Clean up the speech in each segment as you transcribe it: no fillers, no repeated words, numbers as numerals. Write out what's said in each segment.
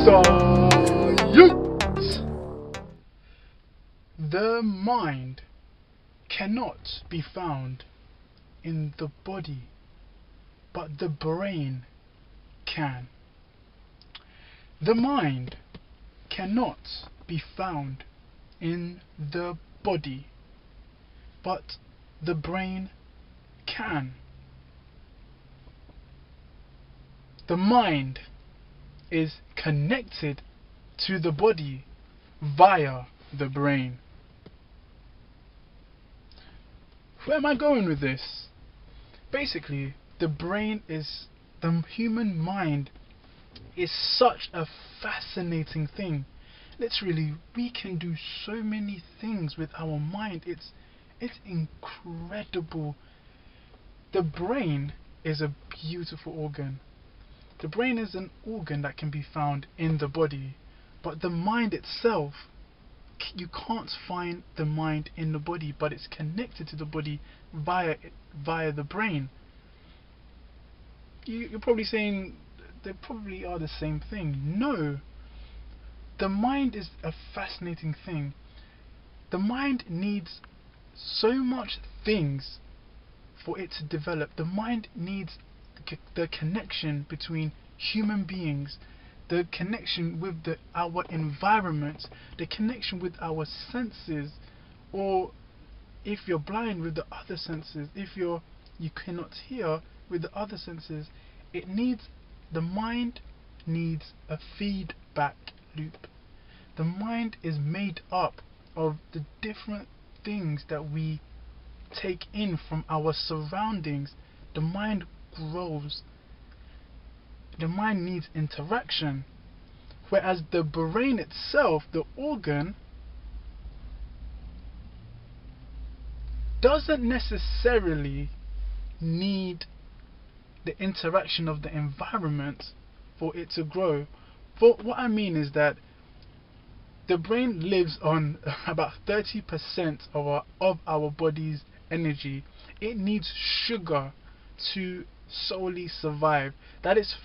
Science! The mind cannot be found in the body, but the brain can. The mind cannot be found in the body, but the brain can. The mind is connected to the body via the brain. Where am I going with this? Basically, the human mind is such a fascinating thing. Literally, we can do so many things with our mind. It's incredible. The brain is a beautiful organ. The brain is an organ that can be found in the body, but the mind itself, you can't find the mind in the body, but it's connected to the body via the brain. You're probably saying they probably are the same thing. No. The mind is a fascinating thing. The mind needs so much things for it to develop. The mind needs the connection between human beings, the connection with our environment, the connection with our senses, or if you're blind, with the other senses, if you cannot hear, with the other senses. The mind needs a feedback loop. The mind is made up of the different things that we take in from our surroundings. The mind grows. The mind needs interaction, whereas the brain itself, the organ, doesn't necessarily need the interaction of the environment for it to grow. But what I mean is that the brain lives on about 30% of our body's energy. It needs sugar to solely survive. That is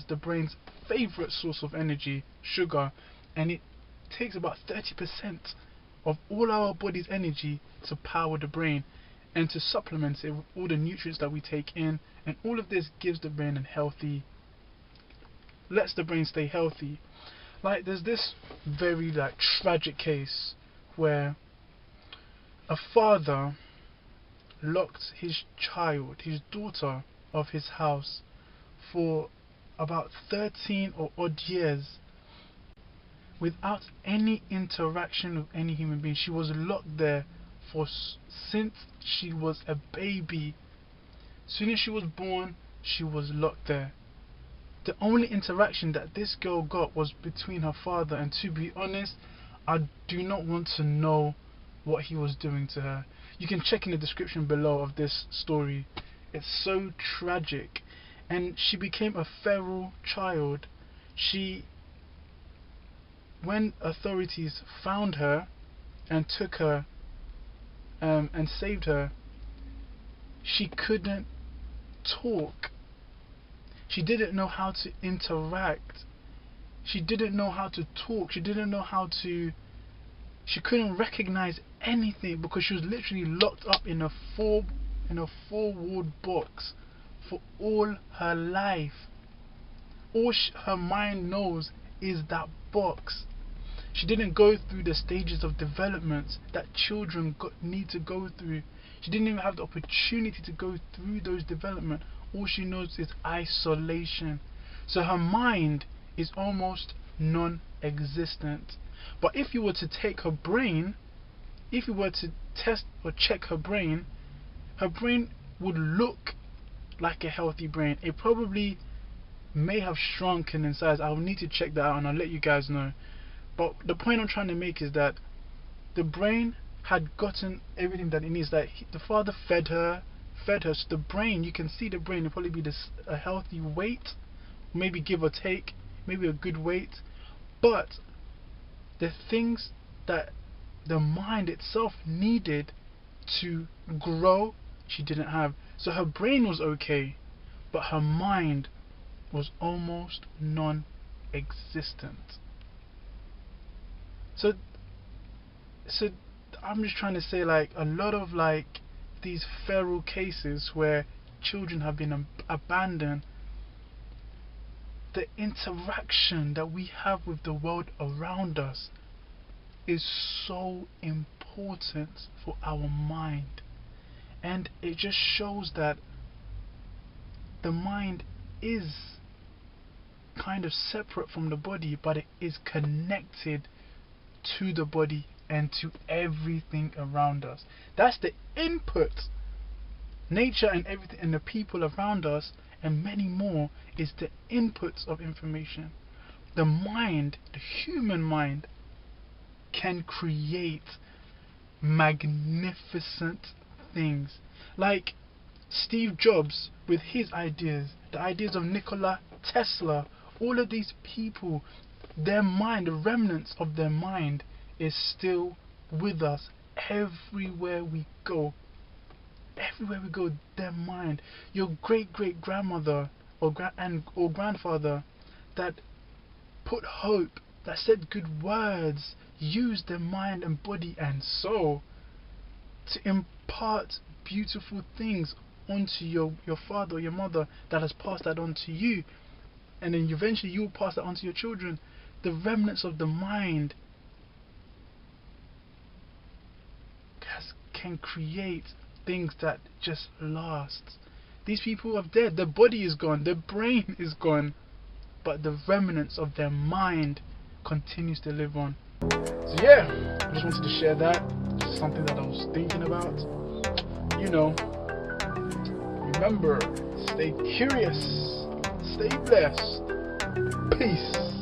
the brain's favorite source of energy, sugar, and it takes about 30% of all our body's energy to power the brain and to supplement it with all the nutrients that we take in, and all of this gives the brain lets the brain stay healthy. Like, there's this very tragic case where a father locked his daughter of his house for about 13 or odd years without any interaction with any human being. She was locked there since she was a baby. As soon as she was born, she was locked there. The only interaction that this girl got was between her father, and to be honest, I do not want to know what he was doing to her. You can check in the description below of this story. It's so tragic, and she became a feral child. When authorities found her and took her and saved her, she couldn't talk. She didn't know how to interact. She didn't know how to talk. She couldn't recognize anything because she was literally locked up in a four-walled box for all her life. All her mind knows is that box. She didn't go through the stages of development that children need to go through. She didn't even have the opportunity to go through those development. All she knows is isolation. So her mind is almost non-existent. But if you were to take her brain, if you were to test or check her brain would look like a healthy brain. It probably may have shrunken in size. I'll need to check that out and I'll let you guys know. But the point I'm trying to make is that the brain had gotten everything that it needs. That the father fed her. So the brain, you can see the brain will probably be a healthy weight, maybe give or take, maybe a good weight. But the things that the mind itself needed to grow, she didn't have. So her brain was okay, but her mind was almost non-existent. existent. So I'm just trying to say, like, a lot of like these feral cases where children have been abandoned, the interaction that we have with the world around us is so important for our mind. And it just shows that the mind is kind of separate from the body, but it is connected to the body and to everything around us. That's the input. Nature and everything and the people around us and many more is the inputs of information. The mind, the human mind, can create magnificent things. Like Steve Jobs with his ideas, the ideas of Nikola Tesla, all of these people, their mind, the remnants of their mind is still with us everywhere we go. Everywhere we go, their mind. Your great-great-grandmother or grandfather that put hope, that said good words, used their mind and body and soul to impart beautiful things onto your father or your mother, that has passed that on to you, and then eventually you will pass that on to your children. The remnants of the mind can create things that just last. These people are dead, their body is gone, their brain is gone, but the remnants of their mind continues to live on. So yeah, I just wanted to share that. Just something that I was thinking about. You know, remember, stay curious, stay blessed. Peace.